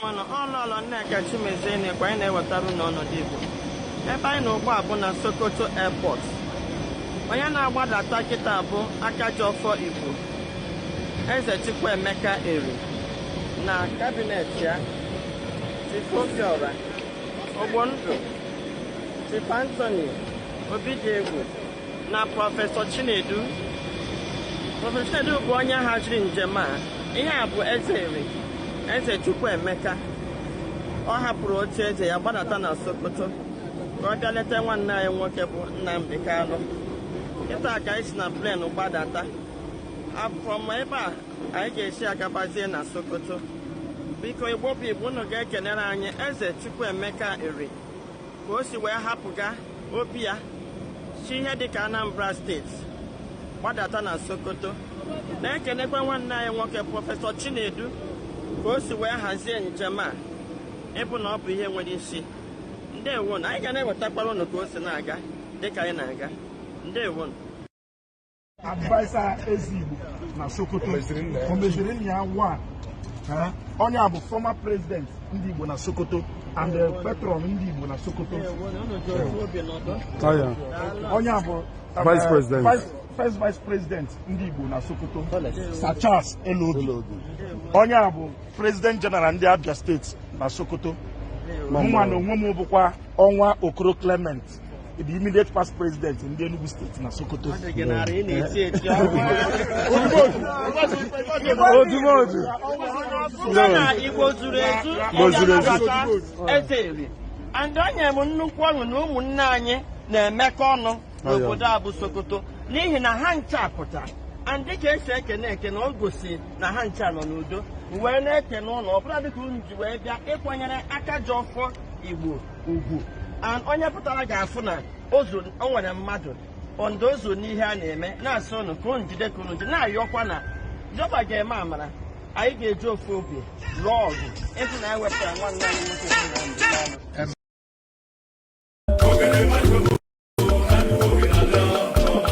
Mana ọlọlọ Nneka Chimezeni kwa anyị na-ewetarụ n'ọnọdụ Igbo. Ebe anyị na ugbu a bụ na Sokoto Airport. Onye na-agbadata kịta bụ Akaji Ofor Igbo, Eze Chukwuemeka Eri, na kabinet ya, Chief Obiora, Ogbondu, Chief Anthony Obidiegwu, na Prọfesọ Chinedu. Prọfesọ Chinedu bụ onye haziri njem a. Ihe a bụ Eze Eri, Eze Chukwuemeka. Ọ hapụrụ oche eze ya gbadata na Sokoto ka ọ bịa leta nwanne anyị nwoke bụ Nnamdi Kanu. Kịta ka anyị si na plen gbadata. From ebe a anyị ga-esi agabazie na Sokoto. Biko Igbo bụ Igbo, unu ga-ekenere anyị Eze Chukwuemeka Eri ka o si wee hapụga obi ya si ihe dịka Anambra steeti gbadata na Sokoto. Na-ekenekwa nwanne anyị nwoke Prọfesọ Chinedu ka o si wee hazie njem a ịbụ na ọ bụ ihe nwere isi. Ndewo, anyị ga na-ewetakwara unu ka o si na-aga dịka anyị na-aga. Ndewo. Advisor Eze Igbo na Sokoto o meziri nna ya nwa onye a bụ former president ndị Igbo na Sokoto and the patron ndị Igbo na Sokoto. Onye a bụ first vice president ndị Igbo na Sokoto, Sir Charles Elobi. Onye a bụ president general ndị Abia State na Sokoto. Nwa na onwe m bụkwa Ọnwa Okoro Clement, the immediate past president in the Enugu State na Sokoto. Igbo zuru ezu Eze Eri. And onye m nnukwu ọṅụ na ụmụnne anyị na-emekọ ọnụ n'obodo a bụ Sokoto n'ihi na ha ncha pụta. And dịka esi ekene o gosi na ha ncha nọ n'udo, wee na-ekene ụlọ ọbụla dịka unu ji wee bịa ịkwanyere Akaji Ofor Igbo ugwu. And onye pụtara ga-afụ na o nwere mmadụ ondo ozu n'ihe a na-eme, na-asị unu ka unu jide ka unu ji na-ayọkwa na Jehova ga-eme amara. Anyị ga-eji ofu obi lụọ ọgụ ịhụ na ewepụtara nwanne anyị nwoke Nnamdi Kanu.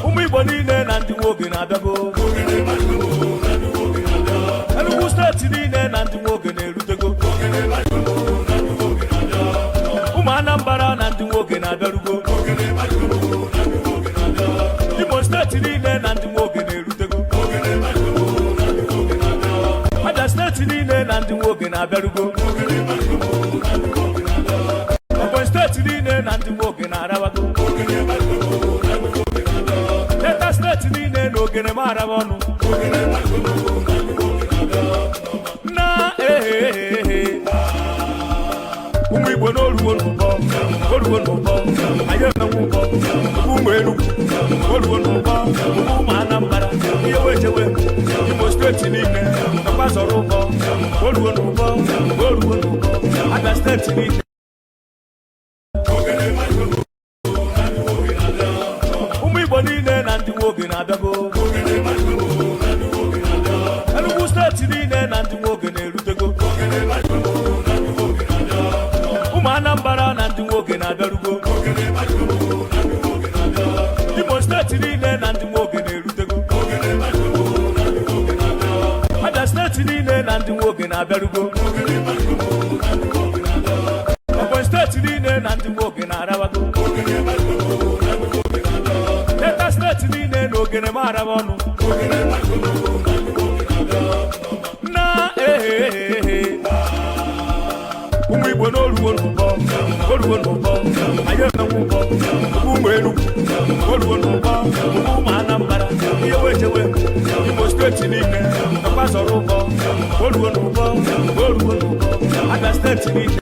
Ụmụ Igbo niile na ndị nwoke na-abịago, Enugu steeti niile na ndị nwoke na-erutego, ụmụ Anambra na ndị nwoke na-abịarugo, Imo steeti niile na ndị nwoke na-erutego, Abia steeti niile na ndị nwoke na-abịarugo, Ebonyi steeti niile na ndị nwoke na-arabago, Delta steeti niile na ogene m araba ọnụ na ụmụ Igbo n'oluwo n'ụbọ, anyị emenwe ụbọ, ụmụ Enugu oluwo n'ụbọ, ụmụ Anambra ihe wechewe, Imo steeti niile nakwa zọrọ ụbọ, oluwo n'ụbọ, Abia steeti niile. Ụmụ Igbo niile na ndị nwoke na-abịago, Enugu steeti niile na ndị nwoke na-erutego, ụmụ Anambra na ndị nwoke na-abịarugo, Imo steeti niile na ndị nwoke na-erutego, Abia steeti niile na ndị nwoke na-abịarugo, Ebonyi steeti niile na ndị nwoke na-arabago, Delta steeti niile na ogene m araba ọnụ na ụmụ Igbo n'oluwo n'ụbọ, anyị emenwe ụbọ, ụmụ Enugu oluwo n'ụbọ, ụmụ Anambra ihe wechewe, Imo steeti niile nakwa zọrọ ụbọ, oluwo n'ụbọ, Abia steeti niile.